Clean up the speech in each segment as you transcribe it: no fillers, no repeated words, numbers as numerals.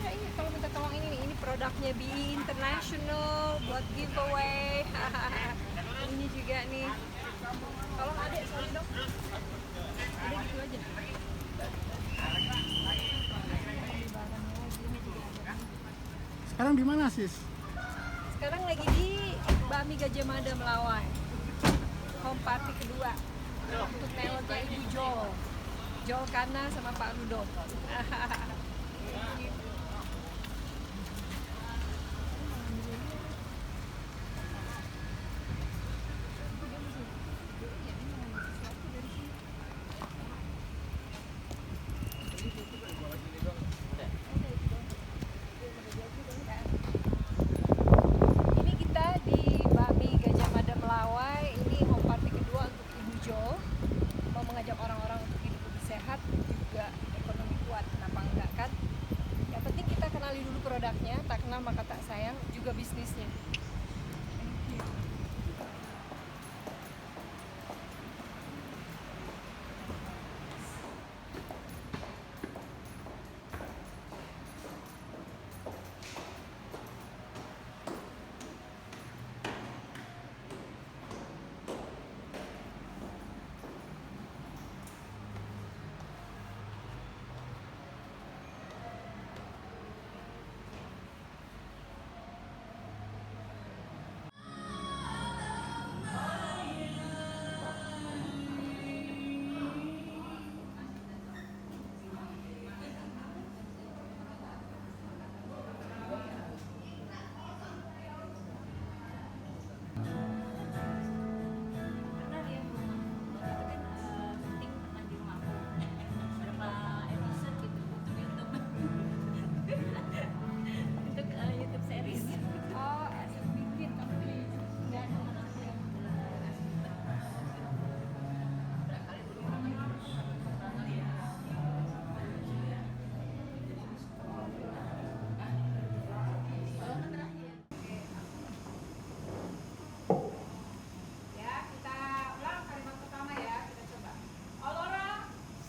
ini kalau minta tolong ini produknya BI International buat giveaway. Ini juga nih. Tolong adek, sorry dong. Udah gitu aja. Sekarang di mana, Sis? Sekarang lagi di Bami Gajah Mada Melawai. Home party kedua untuk talentnya Ibu Jol Kana sama Pak Rudo. Ini kita di Bami Gajah Mada Melawai. Ini home party kedua untuk Ibu Jo. Mau mengajak orang-orang untuk hidup lebih sehat, juga ekonomi kuat. Kenapa enggak kan? Yang penting kita kenali dulu produknya, tak kenal maka tak sayang, juga bisnisnya.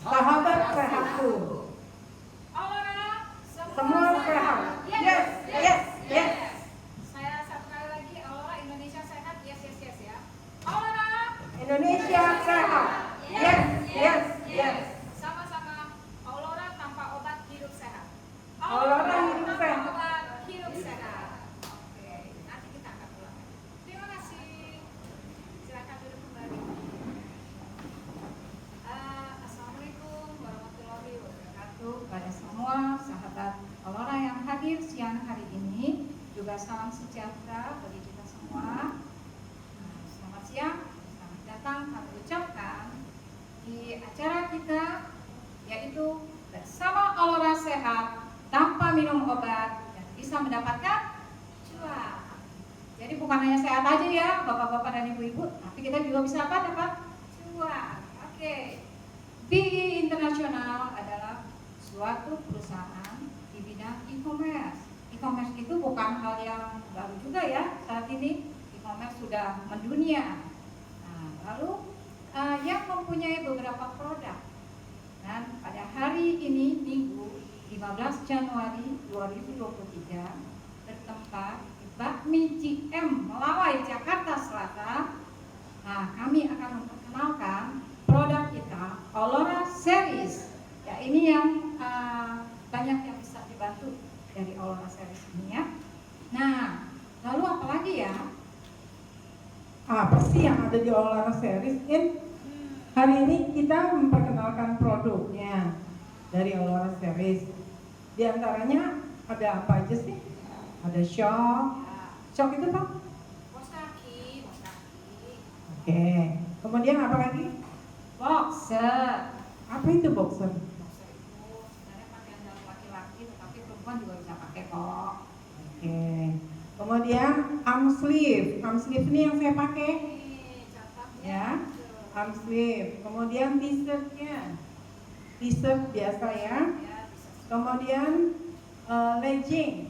Sahabat sehatku. Semua sehat. Yes, yes, yes. Saya satu kali lagi, Aurora Indonesia sehat. Yes, yes, yes ya. Aurora Indonesia sehat. Yes, yes, yes. sama-sama. Aurora tanpa obat hidup sehat. Aurora hidup tanpa sehat. obat hidup sehat. Oke, nanti kita akan pulang. Terima kasih. Silakan duduk kembali. Assalamualaikum warahmatullahi wabarakatuh. Pada semua sahabat Aurora yang hadir siang hari ini, juga salam sejahtera bagi kita semua. Selamat siang, selamat datang kami ucapkan di acara kita, yaitu bersama Aurora sehat tanpa minum obat dan bisa mendapatkan cuan. Jadi bukan hanya sehat aja ya bapak-bapak dan ibu-ibu, tapi kita juga bisa apa? Dapat cuan. Oke. BI International adalah suatu perusahaan di bidang e-commerce. E-commerce itu bukan hal yang baru juga ya saat ini. E-commerce sudah mendunia. Nah, lalu yang mempunyai beberapa produk. Dan pada hari ini Minggu 15 Januari 2023 bertempat di Bakmi GM Melawai Jakarta Selatan. Nah, kami akan memperkenalkan produk kita Aurora Series. Ya, ini yang banyak yang bisa dibantu dari Aurora Series ini ya. Nah, lalu apa lagi ya? Apa sih yang ada di Aurora Series? Hari ini kita memperkenalkan produknya dari Aurora Series. Di antaranya ada apa aja sih? Ada shock. Shock itu apa? Bos kaki. Oke. Kemudian apa lagi? Boxer. Apa itu boxer? Boxer itu sebenarnya pakaian dalam laki-laki, tetapi perempuan juga bisa pakai kok. Oke. Kemudian arm sleeve. Arm sleeve ini yang saya pakai. Ya. Arm sleeve. Kemudian t-shirtnya. T-shirt biasa ya. Kemudian legging.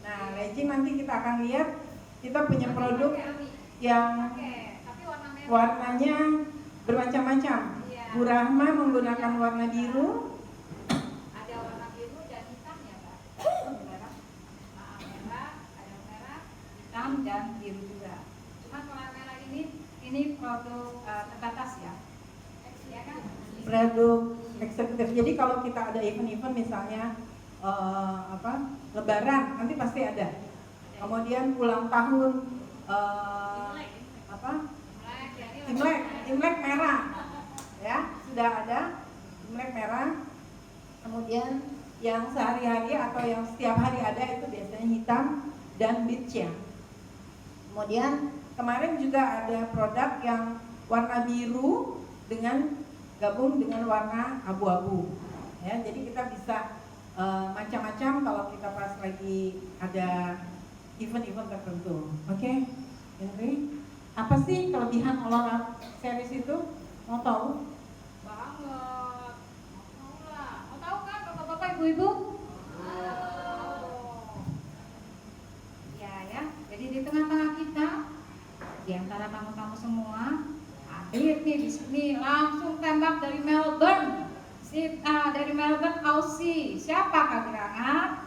Nah, legging nanti kita akan lihat. Kita punya produk yang warnanya bermacam-macam. Bu Rahma menggunakan warna biru. Ada warna biru dan hitam ya, Pak? dan biru juga. Cuma kalau yang merah ini produk terbatas ya. Ya kan? Produk eksekutif. Jadi kalau kita ada event-event misalnya Lebaran nanti pasti ada. Kemudian ulang tahun Imlek merah, ya sudah ada Imlek merah. Kemudian yang sehari-hari atau yang setiap hari ada itu biasanya hitam dan beige ya. Kemudian kemarin juga ada produk yang warna biru dengan gabung dengan warna abu-abu ya, jadi kita bisa macam-macam kalau kita pas lagi ada event-event tertentu. Oke, Henry, apa sih kelebihan Olora Series itu? Mau tahu? Banget. Mau tahu kan bapak-bapak ibu-ibu? Ya, jadi di tengah-tengah kita, di antara tamu-tamu semua, hadir nih di sini langsung tembak dari Melbourne, dari Melbourne, Aussie. Siapa Kak Gerangat?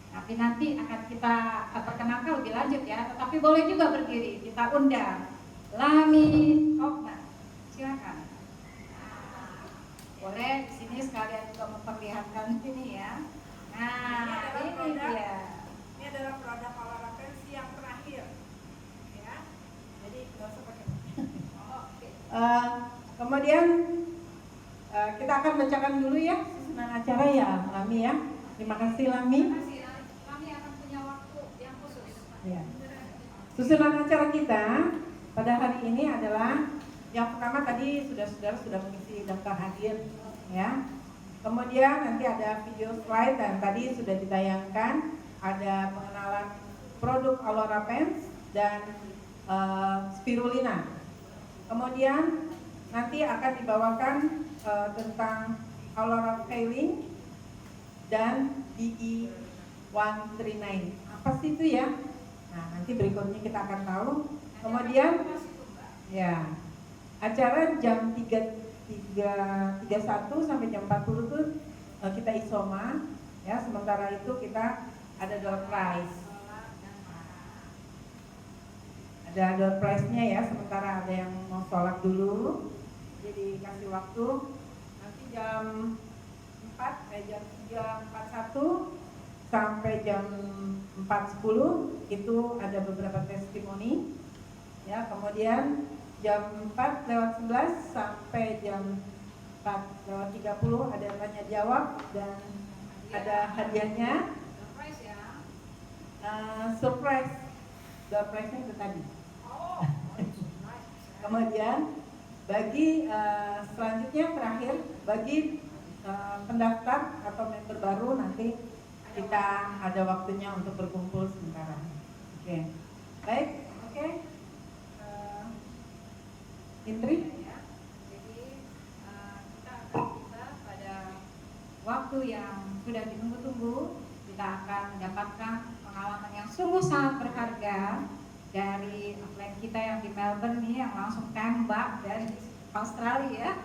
Tapi nanti akan kita perkenalkan lebih lanjut ya. Tetapi boleh juga berdiri. Kita undang Lami Hopman. Silakan. Boleh di sini sekalian juga memperlihatkan ini ya. Nah, ini dia. Ini adalah produk Olora versi yang terakhir. Ya. Jadi nggak usah pakai. Kemudian kita akan bacakan dulu ya susunan acara ya, Lami ya. Terima kasih Lami. Terima kasih. Kami akan punya waktu yang khusus. Ya. Susunan acara kita pada hari ini adalah yang pertama tadi saudara sudah mengisi daftar hadir ya. Kemudian nanti ada video slide dan tadi sudah ditayangkan ada pengenalan produk Olora Pens dan spirulina. Kemudian nanti akan dibawakan tentang Olora Failing dan DE 139. Apa sih itu ya? Nah, nanti berikutnya kita akan tahu. Kemudian ya, acara jam 3.31 sampai jam 40 itu kita isoma ya, sementara itu kita ada door prize. Ada door prize-nya ya, sementara ada yang mau sholat dulu. Jadi kasih waktu nanti jam 3.41 sampai jam 4.10 itu ada beberapa testimoni ya. Kemudian jam 4:11 sampai jam 4:30 ada tanya jawab dan ada hadiahnya. Surprise door prize-nya itu tadi. Kemudian bagi selanjutnya terakhir bagi pendaftar atau member baru nanti kita ada waktunya untuk berkumpul sementara. Oke. Baik, oke. Indri? Jadi kita akan tiba pada waktu yang sudah ditunggu-tunggu. Kita akan mendapatkan pengalaman yang sungguh sangat berharga dari atlet kita yang di Melbourne nih yang langsung tembak dari Australia.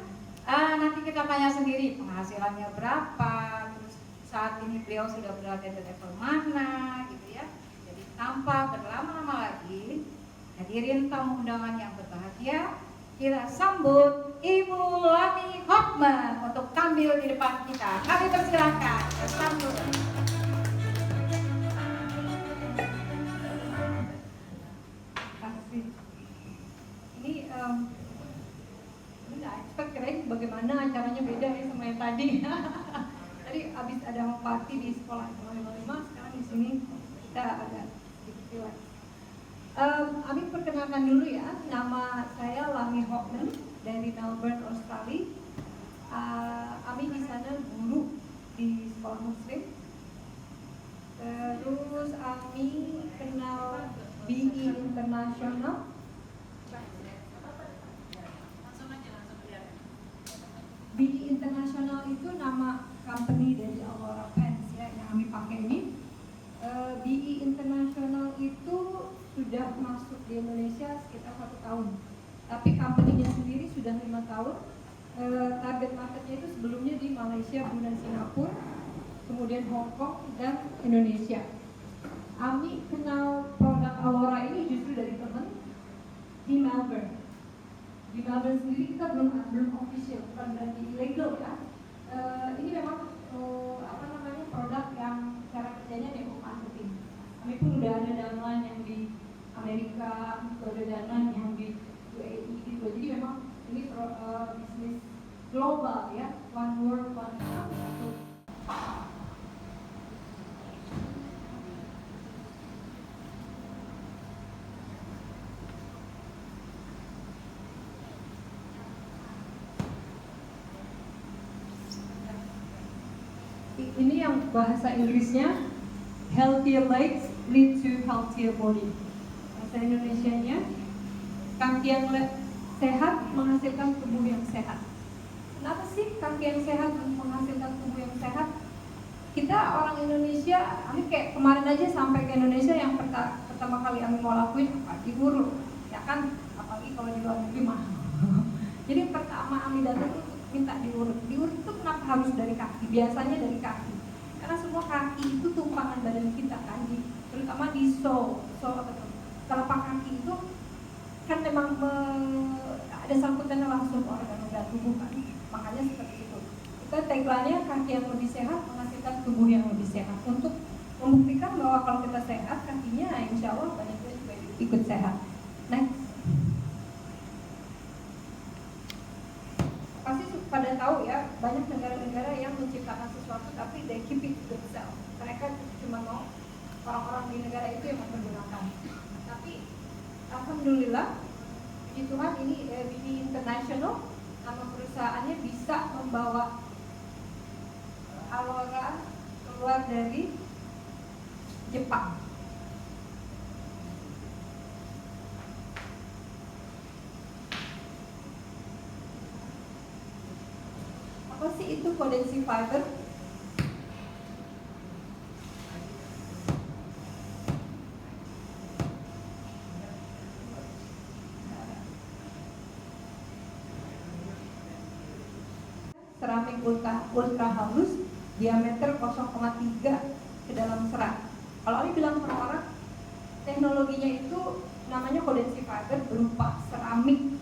Nanti kita tanya sendiri penghasilannya berapa, terus saat ini beliau sudah berada di level mana gitu ya. Jadi tanpa berlama-lama lagi, hadirin tamu undangan yang berbahagia, kita sambut Ibu Lami Hopman untuk tampil di depan kita. Kami persilahkan, sambut. Ini nggak expect, kirain bagaimana acaranya beda ya sama yang tadi. Tadi abis ada party di sekolah 555, sekarang di sini kita ada sedikit relax. Abi perkenalkan dulu ya, nama saya Lami Hopman dari Melbourne, Australia. Abi di sana guru di sekolah Muslim. Terus Abi kenal BE International. BE International itu nama company dari Olora Pens ya, yang kami pakai ini. BE International itu sudah masuk di Indonesia sekitar 1 tahun, tapi company-nya sendiri sudah 5 tahun. Target marketnya itu sebelumnya di Malaysia, Brunei, Singapura, kemudian Hong Kong dan Indonesia. Ami kenal produk Alora ini justru dari temen di Melbourne. Di Melbourne sendiri kita belum official, bukan berarti ilegal ya. Ini memang produk yang cara kerjanya network marketing. Kami pun udah ada downline yang di Amerika, udah ada downline yang di UAE gitu. Jadi memang ini bisnis global ya, one world, one market. Ini yang bahasa Inggrisnya healthier legs lead to healthier body. Bahasa Indonesianya kaki yang sehat menghasilkan tubuh yang sehat. Kenapa sih kaki yang sehat menghasilkan tubuh yang sehat? Kita orang Indonesia, Ami kayak kemarin aja sampai ke Indonesia yang pertama kali Ami mau lakuin apa? Diurut, ya kan? Apalagi kalau di luar negeri mahal. Jadi pertama Ami datang itu minta diurut. Diurut itu kenapa harus dari kaki? Biasanya dari kaki. Karena semua kaki itu tumpangan badan kita kan, terutama di telapak kaki itu kan memang ada sangkutannya langsung organ-organ tubuh kan. Makanya seperti itu. Kita tagline-nya kaki yang lebih sehat menghasilkan tubuh yang lebih sehat. Untuk membuktikan bahwa kalau kita sehat, kakinya insya Allah banyak juga ikut sehat. Next. Pasti pada tahu ya, banyak negara-negara yang menciptakan sesuatu tapi they keep it to themselves. Mereka cuma mau orang-orang di negara itu yang mempergunakan. Tapi alhamdulillah, puji Tuhan ini BB International, nama perusahaannya bisa membawa Alora keluar dari Jepang. Apa sih itu Codensi Fiber? Seramik ultra halus, diameter 0,3 ke dalam serat. Kalau Ali bilang sama orang, teknologinya itu namanya Codensi Fiber, berupa seramik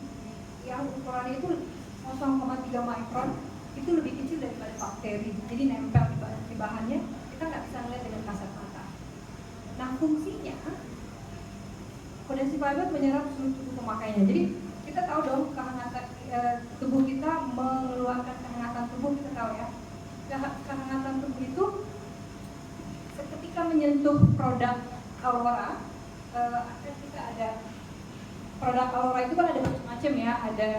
yang ukurannya itu 0,3 mikron. Itu lebih kecil daripada bakteri, jadi nempel di bahannya, kita nggak bisa melihat dengan kasat mata. Nah fungsinya, Codensi Fiber menyerap seluruh tubuh pemakainya. Jadi kita tahu dong kehangatan tubuh kita mengeluarkan kehangatan tubuh, kita tahu ya. Kehangatan tubuh itu seketika menyentuh produk Alora, kita ada produk Alora itu kan ada macam-macam ya, ada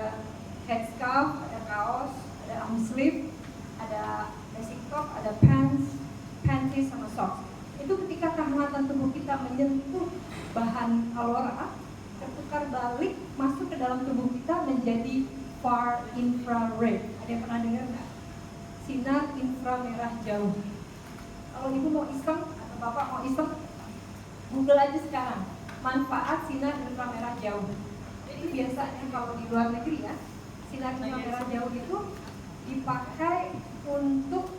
headscarf, ada kaos, ada arm sleeve, ada basic top, ada pants, panties sama socks. Itu ketika kehangatan tubuh kita menyentuh bahan Alora, tertukar balik masuk ke dalam tubuh kita menjadi far infrared. Ada yang pernah dengar nggak? Sinar inframerah jauh. Kalau ibu mau iseng atau bapak mau iseng, Google aja sekarang manfaat sinar inframerah jauh. Jadi biasanya kalau di luar negeri ya, sinar inframerah jauh itu dipakai untuk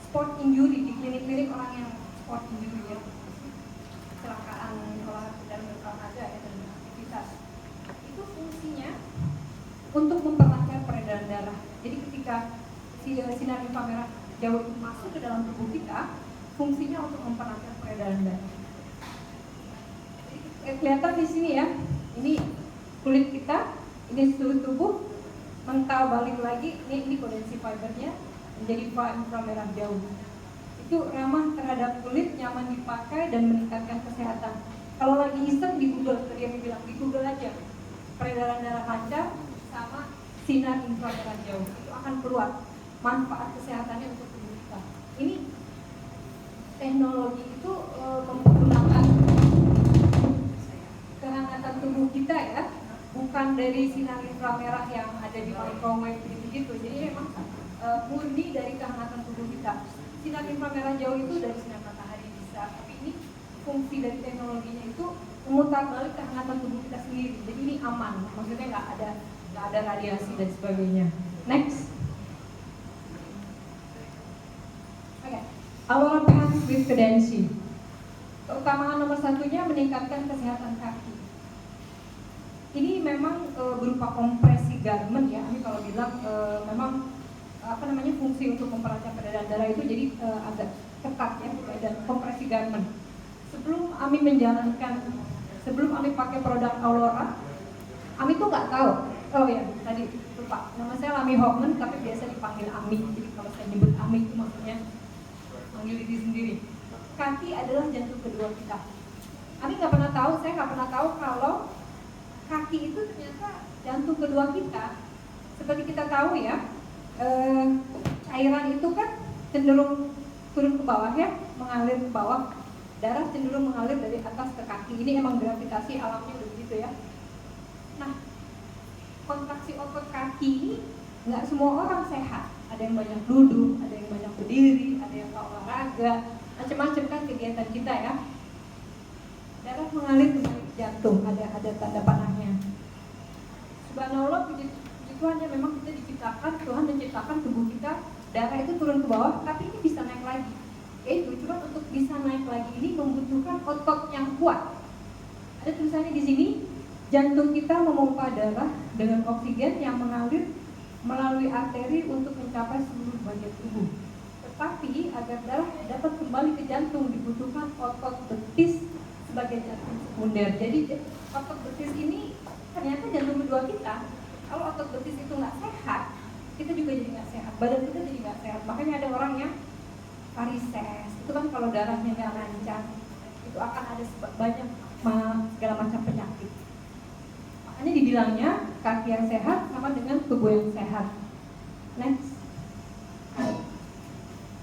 sport injury di klinik-klinik orang yang sport injury ya, kecelakaan olahraga dan berolahraga ya, dan aktivitas. Itu fungsinya untuk memperlancar peredaran darah. Jadi ketika sinar inframerah jauh itu masuk ke dalam tubuh kita, fungsinya untuk memperlancar peredaran darah. Jadi, kelihatan di sini ya, ini kulit kita, ini suhu tubuh, mental balik lagi, ini Codensi Fibernya menjadi inframerah jauh. Itu ramah terhadap kulit, nyaman dipakai dan meningkatkan kesehatan. Kalau lagi iseng di Google, tadi yang bilang di Google aja, peredaran darah lancar sama sinar inframerah jauh, itu akan keluar manfaat kesehatannya untuk tubuh kita. Ini teknologi itu menggunakan kehangatan tubuh kita ya, bukan dari sinar inframerah yang ada di microwave gitu. Jadi memang murni dari kehangatan tubuh kita. Sinar inframerah jauh itu dari sinar matahari bisa, tapi ini fungsi dari teknologinya itu memutar balik kehangatan tubuh kita sendiri. Jadi ini aman, maksudnya nggak ada radiasi dan sebagainya. Next. Oke, Alora Pants with Codensi. Keutamaan nomor satunya meningkatkan kesehatan kaki. Ini memang berupa kompresi garment ya. Ini kalau bilang memang fungsi untuk memperlancar peredaran darah itu jadi agak ketat ya, dan kompresi garment. Sebelum Ami pakai produk Aurora, Ami tuh nggak tahu. Oh ya, tadi lupa. Nama saya Lami Hoffman, tapi biasa dipanggil Ami. Jadi kalau saya nyebut Ami itu maksudnya panggil diri sendiri. Kaki adalah jantung kedua kita. Ami nggak pernah tahu, saya nggak pernah tahu kalau kaki itu ternyata jantung kedua kita. Seperti kita tahu ya, cairan itu kan cenderung turun ke bawah ya, mengalir ke bawah. Darah cenderung mengalir dari atas ke kaki. Ini emang gravitasi alamnya begitu ya. Nah, kontraksi otot kaki ini nggak semua orang sehat. Ada yang banyak duduk, ada yang banyak berdiri, ada yang olahraga, macam-macam kan kegiatan kita ya. Darah mengalir ke jantung, ada tanda panahnya. Subhanallah, puji Tuhan ya, memang kita diciptakan, Tuhan menciptakan tubuh kita, darah itu turun ke bawah, tapi ini bisa naik lagi. Yaitu cuma untuk bisa naik lagi ini membutuhkan otot yang kuat. Ada tulisannya di sini, jantung kita memompa darah dengan oksigen yang mengalir melalui arteri untuk mencapai seluruh bagian tubuh. Tetapi agar darah dapat kembali ke jantung dibutuhkan otot betis sebagai jantung sekunder. Jadi otot betis ini ternyata jantung kedua kita. Kalau otot betis itu nggak sehat, kita juga jadi nggak sehat. Badan kita jadi nggak sehat. Makanya ada orang yang varises, itu kan kalau darahnya nggak lancar, itu akan ada banyak segala macam penyakit. Makanya dibilangnya kaki yang sehat sama dengan tubuh yang sehat. Next.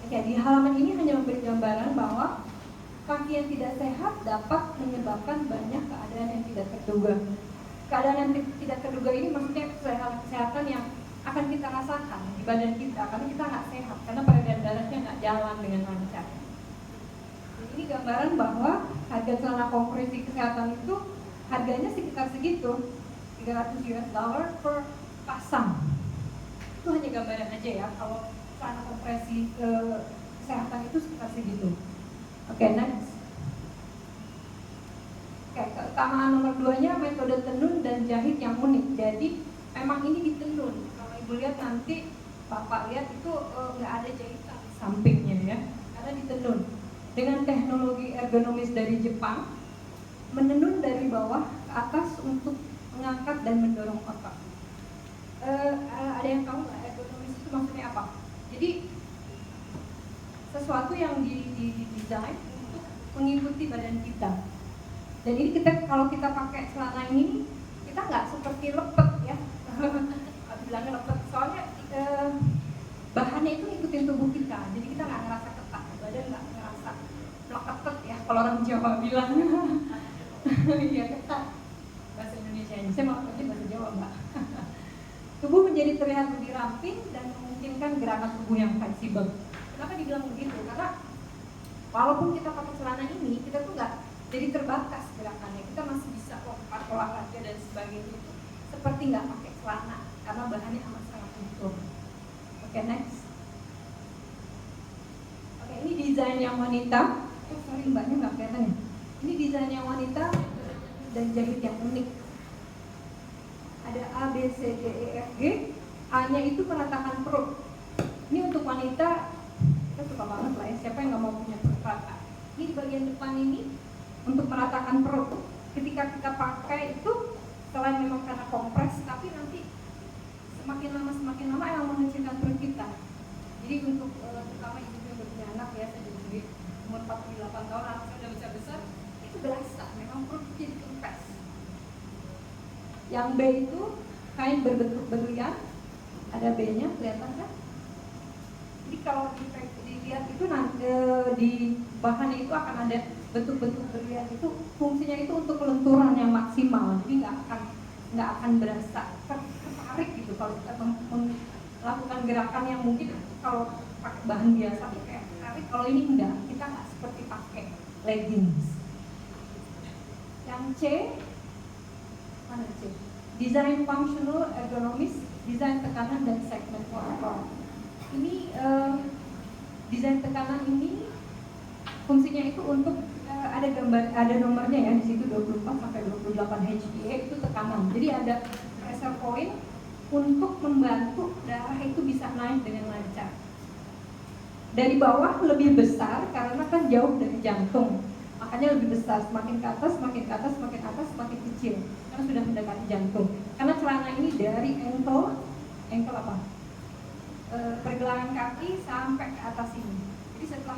Oke, di halaman ini hanya memberi gambaran bahwa kaki yang tidak sehat dapat menyebabkan banyak keadaan yang tidak terduga. Keadaan yang tidak terduga ini maksudnya kesehatan yang akan kita rasakan di badan kita karena kita nggak sehat, karena peredaran darahnya nggak jalan dengan lancar. Ini gambaran bahwa harga celana kompresi kesehatan itu harganya sekitar segitu, $300 per pasang. Itu hanya gambaran aja ya, kalau celana kompresi kesehatan itu sekitar segitu. Oke, next. Oke, keutamaan nomor 2-nya metode tenun dan jahit yang unik. Jadi memang ini ditenun. Ibu lihat nanti, Bapak lihat itu nggak ada jahitan di sampingnya ya, karena ditenun dengan teknologi ergonomis dari Jepang, menenun dari bawah ke atas untuk mengangkat dan mendorong otot. Ada yang tahu nggak ergonomis itu maksudnya apa? Jadi sesuatu yang didesain untuk mengikuti badan kita. Dan ini kita kalau kita pakai celana ini, kita nggak seperti lepet ya. Bilangnya lepet, soalnya bahannya itu ngikutin tubuh kita, jadi kita nggak ngerasa ketat, badan nggak ngerasa meleketet ya, kalau orang Jawa bilang. Iya, ketat bahasa Indonesia ini, saya mau pakai bahasa Jawa mbak. Tubuh menjadi terlihat lebih ramping dan memungkinkan gerakan tubuh yang fleksibel. Kenapa dibilang begitu? Karena walaupun kita pakai celana ini, kita tuh nggak jadi terbatas gerakannya, kita masih bisa lompat, olahraga dan sebagainya itu seperti nggak pakai celana, karena bahannya amat sangat lentur. Oke, next. Oke, ini desain yang wanita. Sorry mbaknya nggak kelihatan ya. Ini desain yang wanita dan jahit yang unik. Ada A, B, C, D, E, F, G. A-nya itu meratakan perut. Ini untuk wanita, kita suka banget lah ya. Siapa yang nggak mau punya perut rata? Ini di bagian depan ini untuk meratakan perut. Ketika kita pakai itu, selain memang karena kompres, tapi nanti semakin lama yang mengecilkan perut kita. Jadi untuk terutama ibu yang udah punya anak ya, saya jadi umur 48 tahun, anak saya udah besar-besar, itu berasa memang perut jadi kempes. Yang B itu kain berbentuk berlian, ada B-nya kelihatan kan? Jadi kalau dilihat itu nanti di bahannya itu akan ada bentuk-bentuk berlian, itu fungsinya itu untuk kelenturan yang maksimal, jadi nggak akan berasa tertarik gitu kalau kita melakukan gerakan yang mungkin kalau pakai bahan biasa kayak tertarik. Kalau ini enggak, kita nggak seperti pakai leggings. Yang C, mana C? Desain functional ergonomis, desain tekanan dan segmen motor. Ini desain tekanan ini fungsinya itu untuk ada gambar, ada nomornya ya di situ 24 sampai 28 HPA itu tekanan. Jadi ada pressure point untuk membantu darah itu bisa naik dengan lancar. Dari bawah lebih besar karena kan jauh dari jantung, makanya lebih besar. Semakin ke atas, semakin ke atas, semakin atas, semakin kecil karena sudah mendekati jantung. Karena celana ini dari ankle apa? Pergelangan kaki sampai ke atas ini. Jadi setelah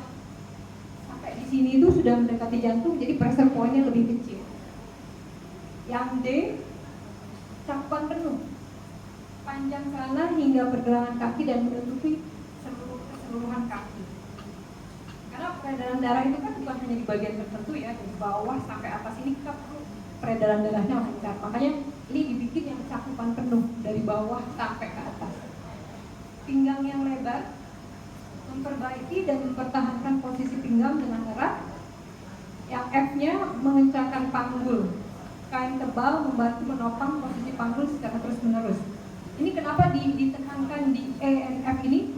sampai di sini itu sudah mendekati jantung, jadi pressure point-nya lebih kecil. Yang D, cakupan penuh, panjang celana hingga pergelangan kaki dan menutupi keseluruhan kaki. Karena peredaran darah itu kan bukan hanya di bagian tertentu ya, dari bawah sampai atas ini kita perlu peredaran darahnya lancar. Makanya ini dibikin yang cakupan penuh dari bawah sampai ke atas. Pinggang yang lebar, memperbaiki dan mempertahankan posisi pinggang dengan erat. Yang F-nya mengencangkan panggul, kain tebal membantu menopang posisi panggul secara terus-menerus. Ini kenapa ditekankan di E dan F ini,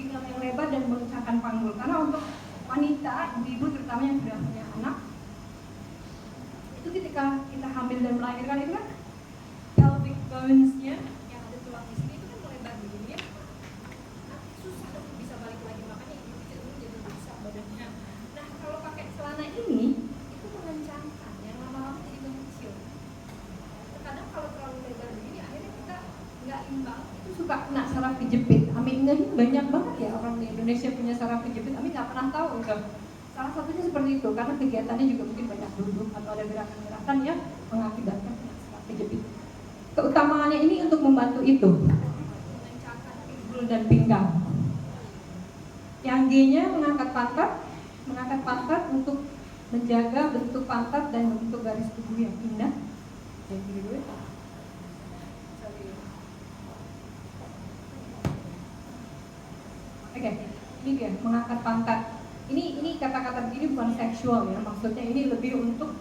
pinggang yang lebar dan mengencangkan panggul? Karena untuk wanita, ibu terutama yang sudah punya anak, itu ketika kita hamil dan melahirkan itu kan pelvic bones-nya yang ada tulang di sini itu kan melebar begini ya. Nanti susah untuk bisa balik lagi, makanya ibu kecil dulu jadi besar badannya. Nah kalau pakai celana ini itu mengencangkan, yang lama-lama jadi mengecil. Terkadang kalau terlalu lebar begini akhirnya kita nggak imbang, itu suka kena saraf kejepit. Ami ini banyak banget ya orang di Indonesia punya saraf kejepit. Ami nggak pernah tahu itu. Salah satunya seperti itu karena kegiatannya juga mungkin banyak duduk atau ada gerakan-gerakan yang mengakibatkan saraf kejepit. Keutamaannya ini untuk membantu itu, mengencangkan pinggul dan pinggang. Yang G-nya mengangkat pantat untuk menjaga bentuk pantat dan bentuk garis tubuh yang indah. Jadi dulu. Oke, ini dia mengangkat pantat. Ini kata-kata begini bukan seksual ya, maksudnya ini lebih untuk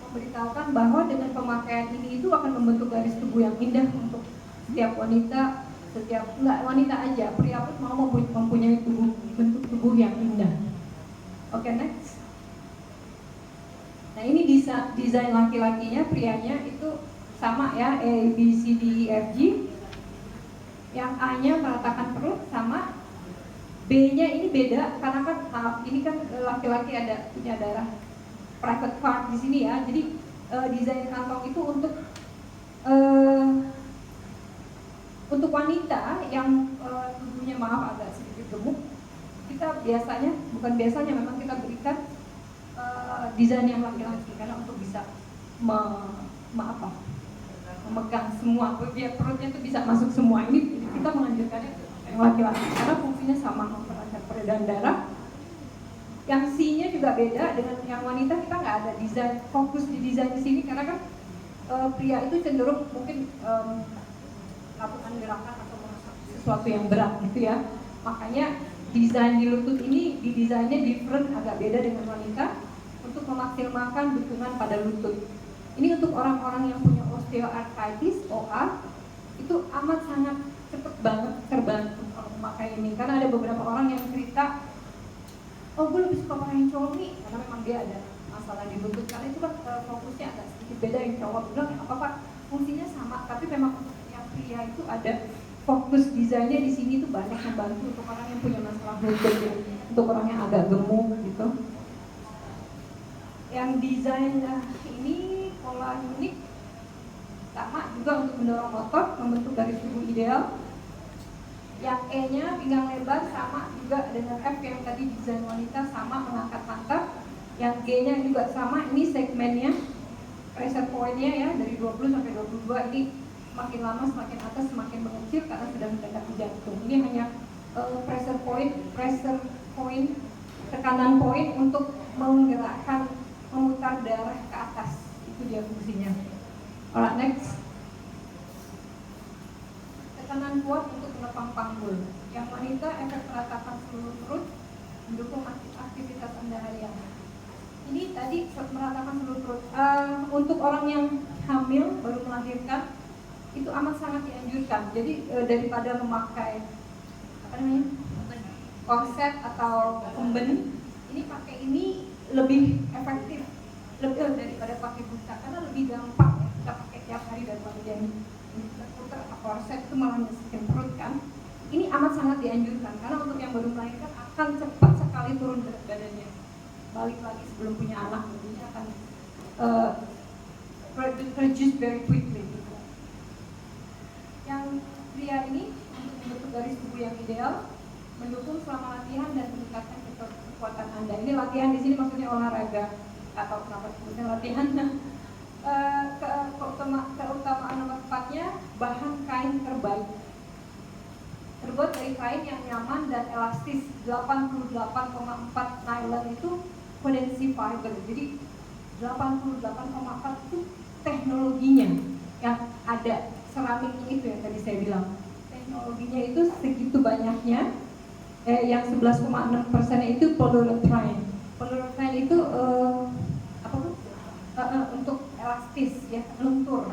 memberitahukan bahwa dengan pemakaian ini itu akan membentuk garis tubuh yang indah untuk setiap wanita, nggak wanita aja, pria pun mau mempunyai bentuk tubuh yang indah. Oke, next. Nah ini desain laki-lakinya, prianya itu sama ya, A, B, C, D, E, F, G. Yang A-nya meratakan perut sama. B-nya ini beda karena kan ini kan laki-laki ada punya darah private part di sini ya. Jadi desain kantong itu untuk wanita yang tubuhnya maaf agak sedikit gemuk, kita bukan biasanya memang kita berikan desain yang laki-laki karena untuk bisa memegang semua, biar perutnya itu bisa masuk semua. Ini kita menganjurkannya yang laki-laki karena fungsinya sama, memperlancar peredaran darah. Yang C-nya juga beda dengan yang wanita, kita nggak ada desain fokus di desain di sini karena kan pria itu cenderung mungkin melakukan gerakan atau sesuatu yang berat gitu ya. Makanya desain di lutut ini didesainnya different, agak beda dengan wanita untuk memaksimalkan dukungan pada lutut. Ini untuk orang-orang yang punya osteoarthritis (OA) itu amat sangat cepet banget terbantu kalau memakai ini karena ada beberapa orang yang cerita, oh gue lebih suka pakai yang cowok nih karena memang dia ada masalah di lutut karena itu kan fokusnya agak sedikit beda. Yang cowok bilang apa fungsinya sama, tapi memang untuk yang pria itu ada fokus desainnya di sini tuh banyak membantu untuk orang yang punya masalah lutut ya, untuk orang yang agak gemuk gitu. Yang desain ini pola unik sama juga untuk mendorong otot, membentuk garis tubuh ideal. Yang E-nya pinggang lebar sama juga dengan F yang tadi desain wanita, sama mengangkat pantat. Yang G-nya juga sama, ini segmennya, pressure point-nya ya dari 20 sampai 22. Ini semakin lama semakin atas semakin mengecil karena sudah mendekati jantung. Ini hanya pressure point, tekanan point untuk menggerakkan, memutar darah ke atas. Itu dia fungsinya. Alright, next. Tekanan kuat untuk menopang panggul. Yang wanita efek meratakan seluruh perut, mendukung aktivitas Anda harian. Ini tadi meratakan seluruh perut. Untuk orang yang hamil baru melahirkan itu amat sangat dianjurkan. Jadi daripada memakai korset atau pemben, ini pakai ini lebih efektif daripada pakai buta, karena lebih gampang ya kita pakai tiap hari daripada yang puter atau korset itu malah nyesikin perut kan. Ini amat sangat dianjurkan karena untuk yang baru melahirkan akan cepat sekali turun berat badannya, balik lagi sebelum punya anak, jadinya akan reduce very quickly gitu. Yang pria ini untuk membentuk garis tubuh yang ideal, mendukung selama latihan dan meningkatkan kekuatan Anda. Ini latihan di sini maksudnya olahraga atau kenapa disebutnya latihan. Keutamaan nomor 4-nya, bahan kain terbaik. Terbuat dari kain yang nyaman dan elastis, 88,4 nylon itu condensi fiber. Jadi 88,4 itu teknologinya yang ada, seramiknya itu yang tadi saya bilang. Teknologinya itu segitu banyaknya. Yang 11,6% itu polyurethane. Polyurethane itu apa tuh? Untuk elastis ya, luntur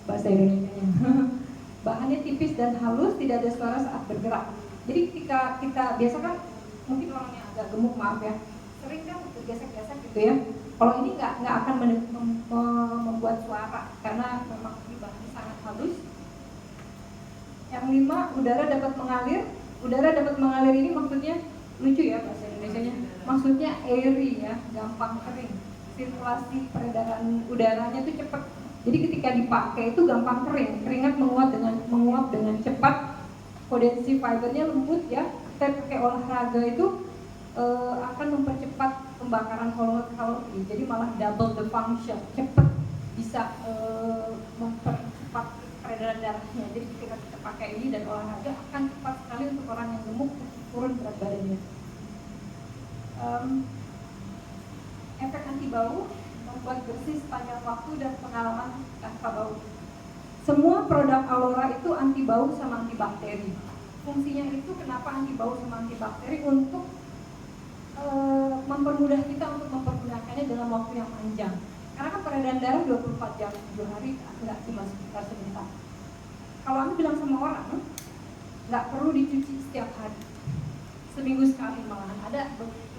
bahasa Indonesianya. Bahannya tipis dan halus, tidak ada suara saat bergerak. Jadi ketika kita biasa kan mungkin orang yang agak gemuk, maaf ya, sering kan bergesek-gesek gitu ya. Kalau ini nggak akan membuat suara karena memang ini bahannya sangat halus. Yang 5, udara dapat mengalir. Udara dapat mengalir ini maksudnya lucu ya bahasa Indonesianya. Maksudnya airy ya, gampang kering. Sirkulasi peredaran udaranya itu cepat. Jadi ketika dipakai itu gampang kering, keringat menguap dengan cepat. Kondensi fibernya lembut ya. Kita pakai olahraga itu akan mempercepat pembakaran kalori. Jadi malah double the function, cepat bisa mempercepat peredaran darahnya. Jadi ketika kita pakai ini dan olahraga akan cepat sekali untuk orang yang gemuk turun berat badannya. Efek anti bau, membuat bersih sepanjang waktu dan pengalaman tanpa bau. Semua produk Alora itu anti bau sama anti bakteri. Fungsinya itu kenapa anti bau sama anti bakteri? Untuk mempermudah kita untuk mempergunakannya dalam waktu yang panjang. Karena kan peredaran darah 24 jam 7 hari nggak cuma sekitar sebentar. Kalau aku bilang sama orang, nggak perlu dicuci setiap hari, seminggu sekali malahan. Ada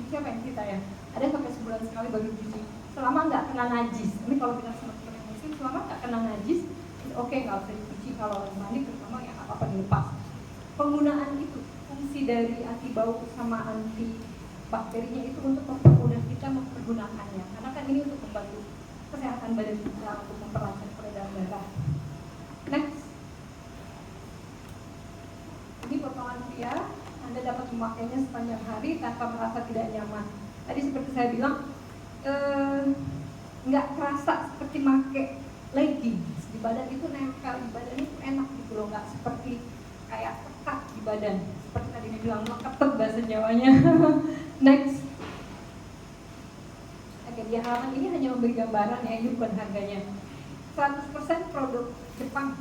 siapa yang kita ya? Ada sampai sebulan sekali baru cuci. Selama nggak kena najis. Ini kalau kita sama teman yang muslim, selama nggak kena najis, oke, nggak usah dicuci. Kalau mandi terutama yang apa dilepas. Penggunaan itu, fungsi dari anti bau sama anti bakterinya itu untuk mempermudah kita mempergunakannya. Karena kan ini untuk membantu kesehatan badan kita, untuk memperlancar peredaran darah. Next. Ini potongan pria, Anda dapat memakainya sepanjang hari tanpa merasa tidak nyaman. Tadi seperti saya bilang, nggak kerasa seperti pakai leggings di badan, itu nempel di badan itu enak gitu loh, nggak seperti kayak ketat di badan. Seperti tadi dia bilang, ketat bahasa Jawanya. Next. Oke, di halaman ini hanya memberi gambaran ya, ini bukan harganya. 100% produk Jepang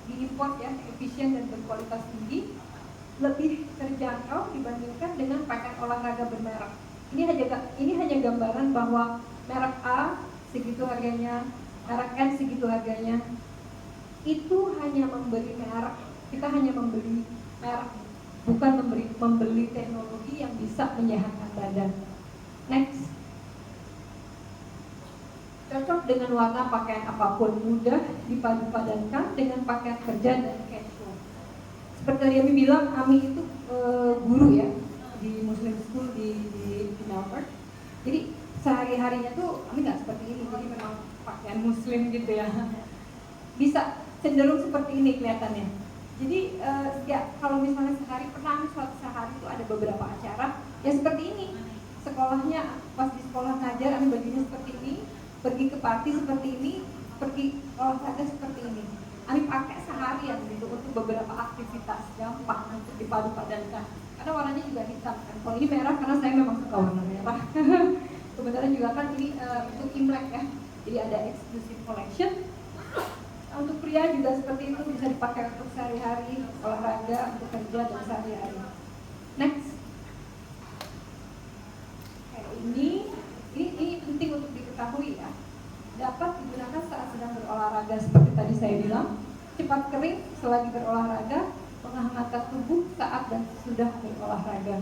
diimpor ya, efisien dan berkualitas tinggi, lebih terjangkau dibandingkan dengan pakaian olahraga bermerek. Ini hanya gambaran bahwa merek A segitu harganya, merek N segitu harganya. Itu hanya membeli merek, kita hanya membeli merek, bukan membeli teknologi yang bisa menyehatkan badan. Next. Cocok dengan warna pakaian apapun, mudah dipadu-padankan dengan pakaian kerja dan casual. Seperti tadi Ami bilang, Ami itu guru ya di Muslim School di Melbourne. Jadi sehari-harinya tuh Ami nggak seperti ini, jadi memang pakaian Muslim gitu ya. Bisa cenderung seperti ini kelihatannya. Jadi ya kalau misalnya suatu sehari itu ada beberapa acara, ya seperti ini. Sekolahnya pas di sekolah ngajar, Ami bajunya seperti ini. Pergi ke party seperti ini, pergi olahraga seperti ini. Ami pakai seharian gitu untuk beberapa aktivitas, gampang untuk dipadu-padankan. Karena warnanya juga hitam kan. Kalau ini merah karena saya memang suka warna merah. Kebetulan juga kan ini untuk Imlek ya. Jadi ada exclusive collection. Untuk pria juga seperti itu, bisa dipakai untuk sehari-hari, olahraga, untuk kerja dan sehari-hari. Next. Ini penting untuk diketahui ya. Dapat digunakan saat sedang berolahraga seperti tadi saya bilang, cepat kering selagi berolahraga, menghangatkan tubuh saat dan sudah berolahraga.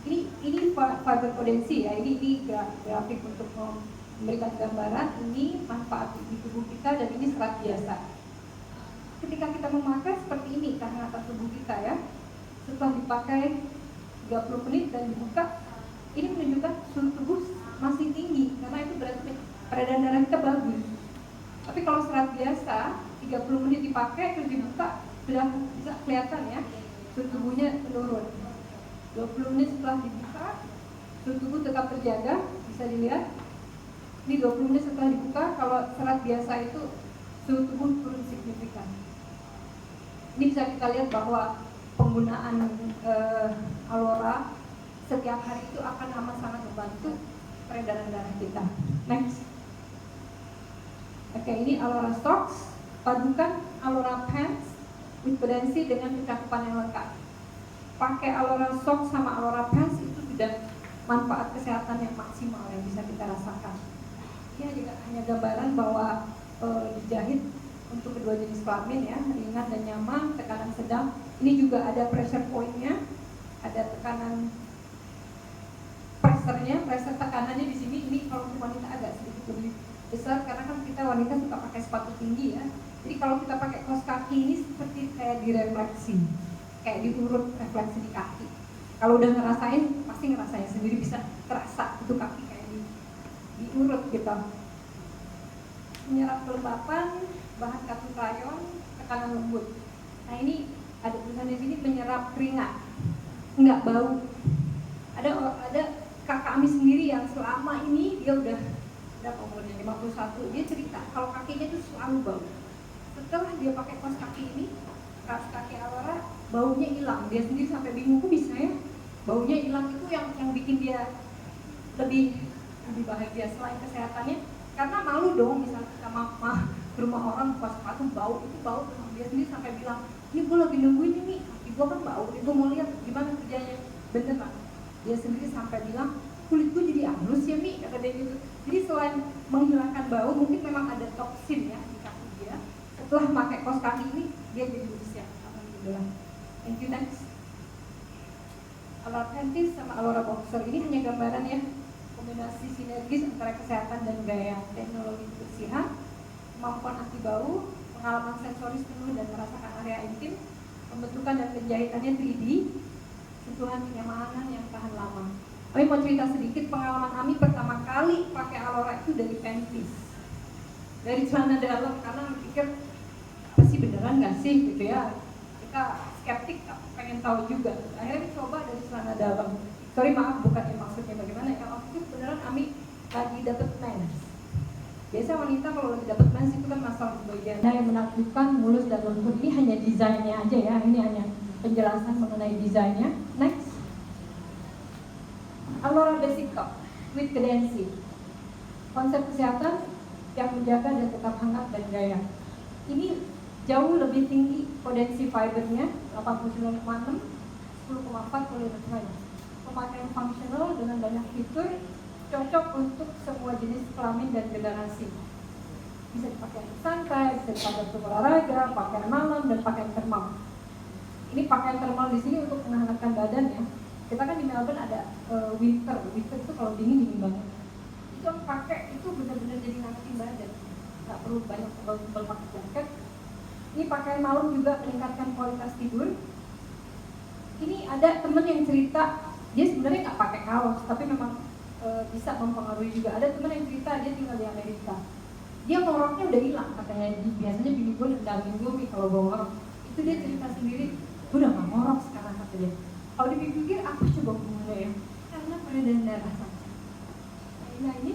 Ini fiber potensi ya, ini grafik untuk memberikan gambaran ini manfaat di tubuh kita, dan ini serat biasa. Ketika kita memakai seperti ini kehangatan tubuh kita ya, setelah dipakai 30 menit dan dibuka, ini menunjukkan suhu tubuh masih tinggi, karena itu berarti peredaran darah kita bagus. Tapi kalau serat biasa 30 menit dipakai terus dibuka, sudah bisa kelihatan ya suhu tubuhnya menurun. 20 menit setelah dibuka, suhu tubuh tetap terjaga, bisa dilihat. Ini 20 menit setelah dibuka, kalau serat biasa itu suhu tubuh turun signifikan. Ini bisa kita lihat bahwa penggunaan Alora setiap hari itu akan amat sangat membantu peredaran darah kita. Next. Oke, ini Alora Stocks, padukan Alora Pants with potensi dengan cakupan yang lengkap. Pakai Alora Stocks sama Alora Pants itu sudah manfaat kesehatan yang maksimal yang bisa kita rasakan. Ini juga hanya gambaran bahwa dijahit untuk kedua jenis kelamin ya, ringan dan nyaman, tekanan sedang. Ini juga ada pressure point-nya, ada tekanan pressure tekanannya di sini. Ini kalau untuk wanita agak sedikit lebih besar karena kan kita wanita suka pakai sepatu tinggi ya. Jadi kalau kita pakai kaos kaki ini seperti kayak direfleksi, kayak diurut refleksi di kaki. Kalau udah ngerasain, pasti ngerasain sendiri, bisa terasa itu kaki kayak diurut gitu. Menyerap kelembapan, bahan katu rayon, tekanan lembut. Nah ini ada tulisan di sini menyerap keringat, nggak bau. Ada kakak kami sendiri yang selama ini dia udah berapa umurnya, 51, dia cerita kalau kakinya itu selalu bau. Setelah dia pakai kaos kaki ini, kaos kaki Alora, baunya hilang. Dia sendiri sampai bingung, kok bisa ya baunya hilang. Itu yang bikin dia lebih bahagia selain kesehatannya, karena malu dong misalnya kita ke rumah orang buka sepatu bau, itu bau. Dia sendiri sampai bilang, ini gue lagi nungguin ini, kaki gue kan bau, gue mau lihat gimana kerjanya. Bener lah, dia sendiri sampai bilang, kulit gue jadi halus ya Mi, kata dia gitu. Jadi selain menghilangkan bau, mungkin memang ada toksin ya di kaki dia. Setelah pakai kaos kaki ini, dia jadi lebih sehat. Alhamdulillah. Thank you, next. Alora Panties sama Alora Boxer ini hanya gambaran ya, kombinasi sinergis antara kesehatan dan gaya, teknologi kebersihan, kemampuan anti bau, pengalaman sensoris penuh dan merasakan area intim, pembentukan dan penjahitannya 3D, sentuhan kenyamanan yang tahan lama. Ami mau cerita sedikit pengalaman Ami pertama kali pakai Alora itu dari Panties, dari celana dalam, karena pikir apa sih beneran nggak sih gitu ya, kita skeptik pengen tahu juga. Akhirnya dicoba dari celana dalam. Sorry maaf, bukan yang maksudnya bagaimana ya, waktu itu beneran Ami lagi dapet mens. Biasa wanita kalau lagi dapet mens itu kan masalah bagian yang menakjubkan, mulus dan lembut. Ini hanya desainnya aja ya, ini hanya penjelasan mengenai desainnya. Next. Alora Basic Cup with Cadency, konsep kesehatan yang menjaga dan tetap hangat dan gaya. Ini jauh lebih tinggi potensi fibernya, 89,6, 10,4 polyurethane. Pemakaian fungsional dengan banyak fitur, cocok untuk semua jenis kelamin dan generasi. Bisa dipakai untuk santai, bisa dipakai untuk olahraga, pakaian malam, dan pakaian thermal. Ini pakaian thermal di sini untuk menghangatkan badan ya. Kita kan di Melbourne ada winter itu kalau dingin banget. Itu yang pakai itu benar-benar jadi ngangetin badan. Nggak perlu banyak tebal-tebal pakai jaket. Ini pakaian malam juga meningkatkan kualitas tidur. Ini ada temen yang cerita, dia sebenarnya nggak pakai kaos, tapi memang bisa mempengaruhi juga. Ada temen yang cerita dia tinggal di Amerika. Dia ngoroknya udah hilang katanya. Biasanya bini gue nendangin gue nih kalau gue ngorok. Itu dia cerita sendiri, gue udah nggak ngorok sekarang katanya. Kalau dipikir apa coba hubungannya ya? Karena peredaran darah saja. Nah ini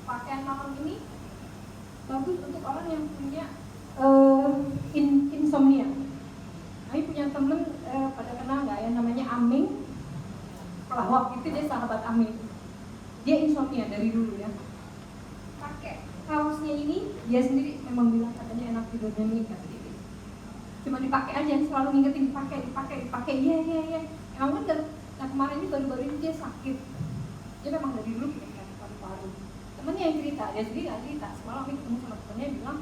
pakaian malam ini bagus untuk orang yang punya insomnia. Kami punya temen pada kenal nggak ya, namanya Aming pelawak, itu dia sahabat Aming. Dia insomnia dari dulu ya. Pakai kaosnya ini dia sendiri memang bilang katanya enak tidurnya nih kata dia. Cuma dipakai aja, selalu ngingetin dipakai. Iya. Emang kan nah kemarin ini baru-baru ini dia sakit. Dia memang dari dulu punya paru-paru. Temennya yang cerita, dia sendiri nggak cerita. Semalam Aming ketemu sama temennya bilang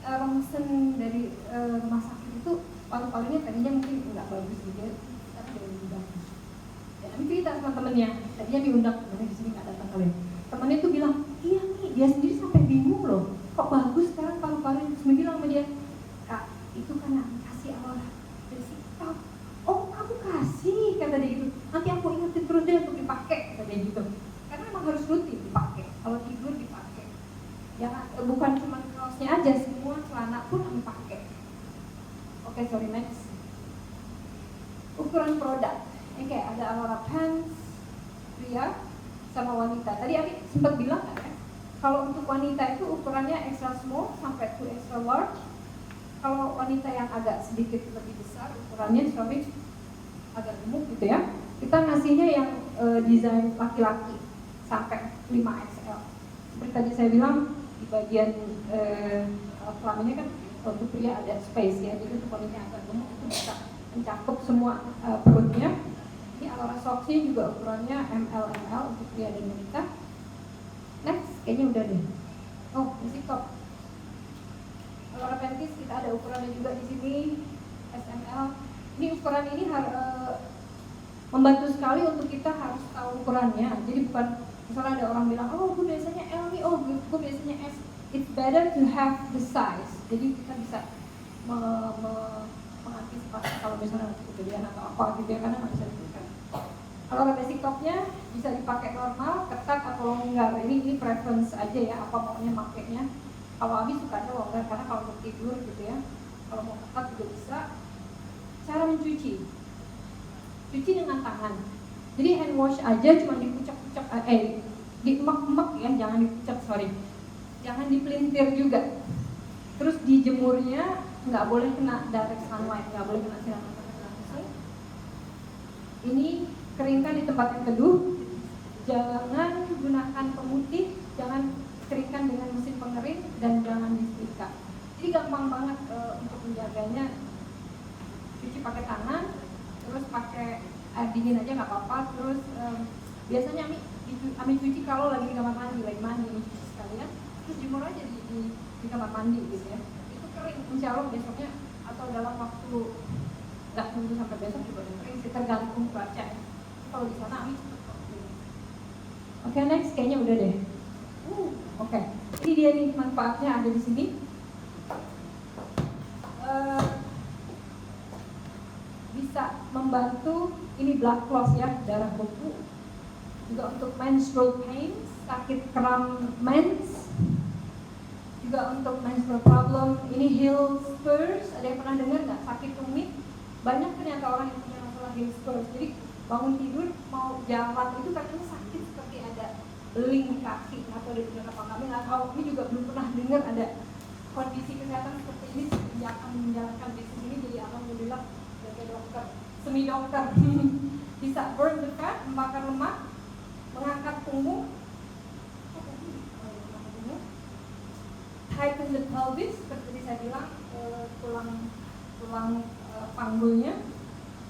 rongsen dari rumah sakit itu paru-parunya tadinya mungkin nggak bagus gitu, tapi udah lebih bagus. Ami cerita sama temennya, tadinya diundang, temennya di sini nggak datang kali. Temennya tuh bilang, iya nih, dia sendiri sampai bingung loh, kok bagus sekarang paru-paru. Terus Ami bilang sama dia, kak, itu karena Ami kasih awal basic top. Oh kamu kasih, kata dia gitu. Nanti aku ingetin terus deh untuk dipakai, kata dia gitu. Karena emang harus rutin dipakai, kalau tidur dipakai. Jangan, bukan cuma kaosnya aja, semua celana pun Ami pakai. Oke, sorry, next. Ukuran produk, ini kayak ada Alora pants pria sama wanita. Tadi Ami sempat bilang kan ya, kalau untuk wanita itu ukurannya extra small sampai to extra large. Kalau wanita yang agak sedikit lebih besar ukurannya, suami agak gemuk gitu ya, kita ngasihnya yang desain laki-laki sampai 5XL. Seperti tadi saya bilang di bagian kelaminnya kan untuk pria ada space ya, jadi untuk wanita yang agak gemuk itu bisa mencakup semua perutnya. Ini Alora socksnya juga ukurannya ML untuk pria dan wanita. Next, kayaknya udah deh. Oh, masih top. Alora panties kita ada ukurannya juga di sini, SML. Ini ukuran ini membantu sekali untuk kita harus tahu ukurannya. Jadi bukan misalnya ada orang bilang, oh gue biasanya L nih, oh gue biasanya S. It's better to have the size. Jadi kita bisa mengantisipasi kalau misalnya kejadian atau apa gitu ya, karena nggak bisa diberikan. Kalau basic topnya bisa dipakai normal, ketat atau longgar. Ini preference aja ya, apa maunya makainya. Kalau Abi sukanya longgar karena kalau untuk tidur gitu ya. Kalau mau ketat juga bisa. Cara mencuci, cuci dengan tangan. Jadi hand wash aja, cuma dikucek-kucek, diemek-emek ya, jangan dikucek, sorry. Jangan dipelintir juga. Terus dijemurnya nggak boleh kena direct sunlight, nggak boleh kena sinar matahari langsung. Ini keringkan di tempat yang teduh. Jangan gunakan pemutih, jangan keringkan dengan mesin pengering, dan jangan disetrika. Jadi gampang banget untuk menjaganya. Cuci pakai tangan, terus pakai air dingin aja nggak apa-apa. Terus biasanya Ami cuci kalau lagi di kamar mandi, lagi mandi cuci sekalian. Terus jemur aja di kamar mandi gitu ya. Itu kering, insya Allah besoknya atau dalam waktu nggak tunggu sampai besok juga kering sih, tergantung cuaca. Kalau di sana Ami cepet kok. Oke, next, kayaknya udah deh. Oke. Ini dia nih manfaatnya ada di sini. Bisa membantu, ini blood clots ya, darah beku. Juga untuk menstrual pain, sakit kram mens. Juga untuk menstrual problem, ini heel spurs. Ada yang pernah dengar nggak? Sakit tumit. Banyak ternyata orang yang punya masalah heel spurs. Jadi bangun tidur mau jalan itu katanya sakit seperti ada beling di kaki. Atau ada benar apa, kami nggak tahu. Kami juga belum pernah dengar ada kondisi kesehatan seperti ini sejak kami menjalankan bisnis ini. Jadi alhamdulillah sebagai dokter, semi dokter, bisa burn the fat, membakar lemak, mengangkat punggung, tighten the pelvis, seperti saya bilang, tulang panggulnya,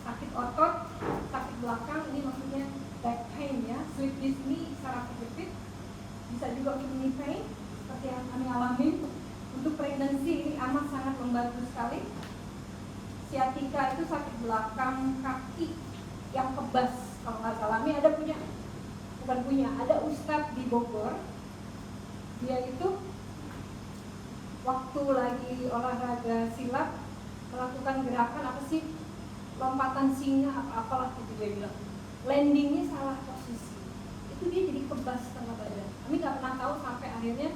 sakit otot, sakit belakang, ini maksudnya back pain ya, sleep dyspnea, saraf kejepit, bisa juga untuk knee pain, seperti yang kami alami. Untuk pregnancy ini amat sangat membantu sekali. Sciatica itu sakit belakang kaki yang kebas, kalau nggak salah. Ini ada ada ustadz di Bogor, dia itu waktu lagi olahraga silat melakukan gerakan apa sih, lompatan singa apalah gitu, dia bilang landingnya salah posisi, itu dia jadi kebas setengah badan. Kami nggak pernah tahu sampai akhirnya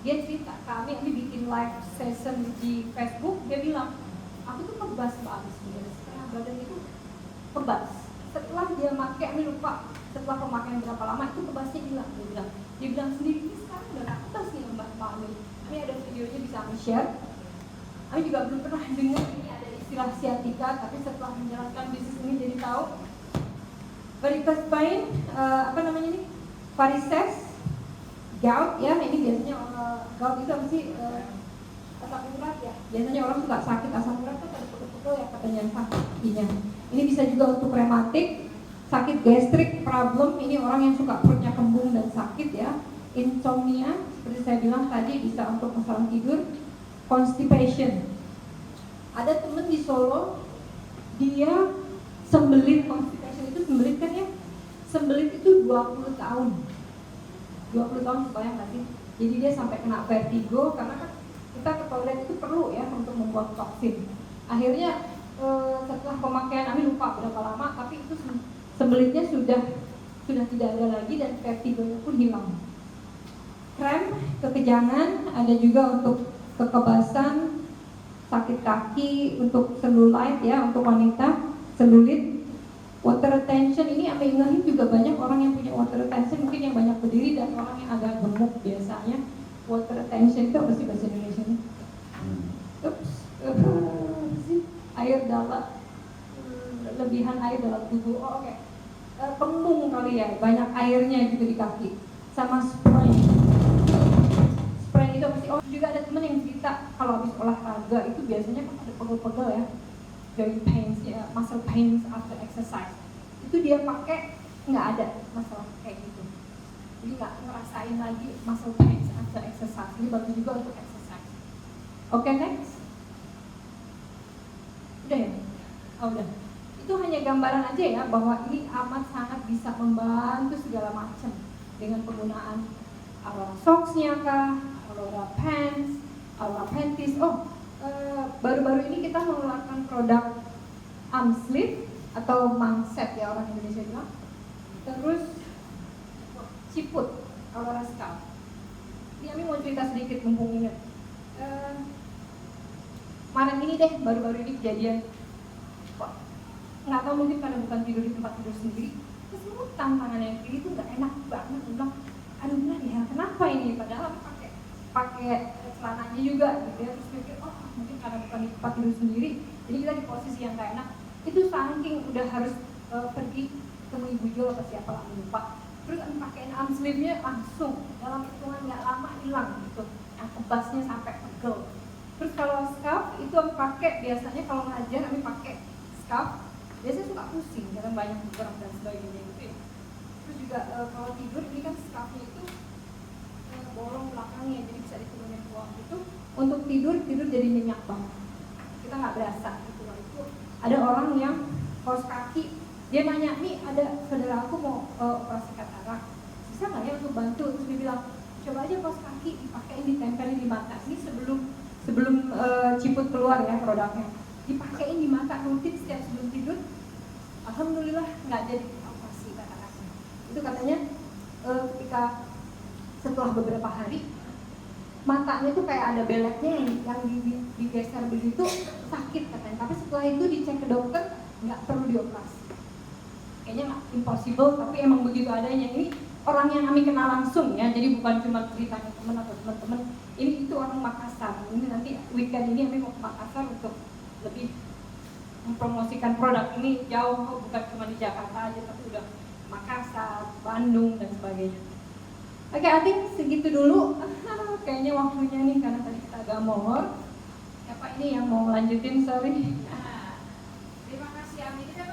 dia cerita kami bikin live session di Facebook, dia bilang aku tuh kebas banget sebenarnya, setengah badan itu kebas. Setelah dia pakai, kami lupa setelah pemakaian berapa lama itu kebasnya hilang. Dia bilang sendiri, ini sekarang udah gak kebas nih Mbak Ami. Ini ada videonya, bisa kami share. Kami juga belum pernah dengar ini ada istilah sciatica, tapi setelah menjalankan bisnis ini jadi tahu. Varicose pain, varices, gout ya, ini biasanya gout itu apa sih, asam urat ya. Biasanya orang suka sakit asam urat tuh ada pukul-pukul ya katanya kakinya. Ini bisa juga untuk rematik, sakit gastrik problem, ini orang yang suka perutnya kembung dan sakit ya. Insomnia, seperti saya bilang tadi, bisa untuk masalah tidur. Constipation, ada temen di Solo, dia sembelit, constipation itu sembelit kan ya, sembelit itu 20 tahun. 20 tahun kebayang nggak sih? Jadi dia sampai kena vertigo karena kan kita ke toilet itu perlu ya untuk membuang toksin. Akhirnya setelah pemakaian, Ami lupa berapa lama, tapi itu sembelitnya sudah tidak ada lagi dan vertigonya pun hilang. Krem, kekejangan, ada juga untuk kekebasan, sakit kaki, untuk selulite ya, untuk wanita, selulit. Water retention ini apa ingatin juga banyak orang yang punya water retention, mungkin yang banyak berdiri dan orang yang agak gemuk biasanya. Water retention itu apa sih bahasa Indonesia-nya? Air dalam, lebihan air dalam tubuh. Oh, oke. Kembung kali ya, banyak airnya gitu di kaki. Sama sprain. Sprain itu pasti. Oh, juga ada temen yang cerita kalau habis olahraga itu biasanya kan ada pegel-pegel ya, joint pains ya, muscle pains after exercise. Itu dia pakai nggak ada masalah kayak gitu. Jadi nggak ngerasain lagi muscle pains after exercise. Ini bagus juga untuk exercise. Oke, next. Udah ya? Oh, udah. Itu hanya gambaran aja ya bahwa ini amat sangat bisa membantu segala macam dengan penggunaan Aurora socks-nya kah, Aurora pants, Aurora panties. Oh, baru-baru ini kita mengeluarkan produk arm sleeve atau manset ya orang Indonesia bilang. Terus ciput Aurora scalp. Ini Ami mau cerita sedikit mumpung ingat. Kemarin ini deh, baru-baru ini kejadian. Nggak tahu mungkin karena bukan tidur di tempat tidur sendiri, terus tangan yang kiri itu nggak enak banget. Bilang, aduh benar ya, kenapa ini? Padahal aku pakai celananya juga gitu ya. Terus mikir, oh mungkin karena bukan di tempat tidur sendiri, jadi kita di posisi yang nggak enak. Itu saking udah harus pergi ketemu Ibu Jo atau siapa lah, lupa. Terus pakein arm sleeve-nya langsung dalam hitungan nggak lama hilang gitu. Yang kebasnya sampai pegel. Terus kalau scarf itu aku pakai biasanya kalau ngajar kami pakai scarf. Biasanya suka pusing, karena banyak gerak dan sebagainya gitu ya. Terus juga kalau tidur ini kan scarfnya itu bolong belakangnya, jadi bisa diturunin ke bawah gitu. Untuk tidur jadi nyenyak banget. Kita nggak berasa gitu loh. Itu ada orang yang kaos kaki, dia nanya, nih ada saudara aku mau operasi katarak, bisa nggak ya untuk bantu? Terus dia bilang, coba aja kaos kaki dipakein, ditempelin di mata. Ini sebelum ciput keluar ya produknya. Dipakein di mata rutin setiap sebelum tidur. Alhamdulillah nggak jadi operasi kataraknya. Itu katanya ketika setelah beberapa hari matanya tuh kayak ada beleknya yang digeser begitu, sakit katanya. Tapi setelah itu dicek ke dokter nggak perlu dioperasi. Kayaknya nggak impossible, tapi emang begitu adanya. Ini orang yang kami kenal langsung ya, jadi bukan cuma ceritanya teman atau teman-teman. Ini itu orang Makassar. Ini nanti weekend ini kami mau ke Makassar untuk lebih mempromosikan produk ini jauh, bukan cuma di Jakarta aja, tapi udah Makassar, Bandung dan sebagainya. Oke, I think segitu dulu. Kayaknya waktunya nih karena tadi kita agak molor. Siapa ini yang mau lanjutin? Sorry. Terima kasih Ami. Kita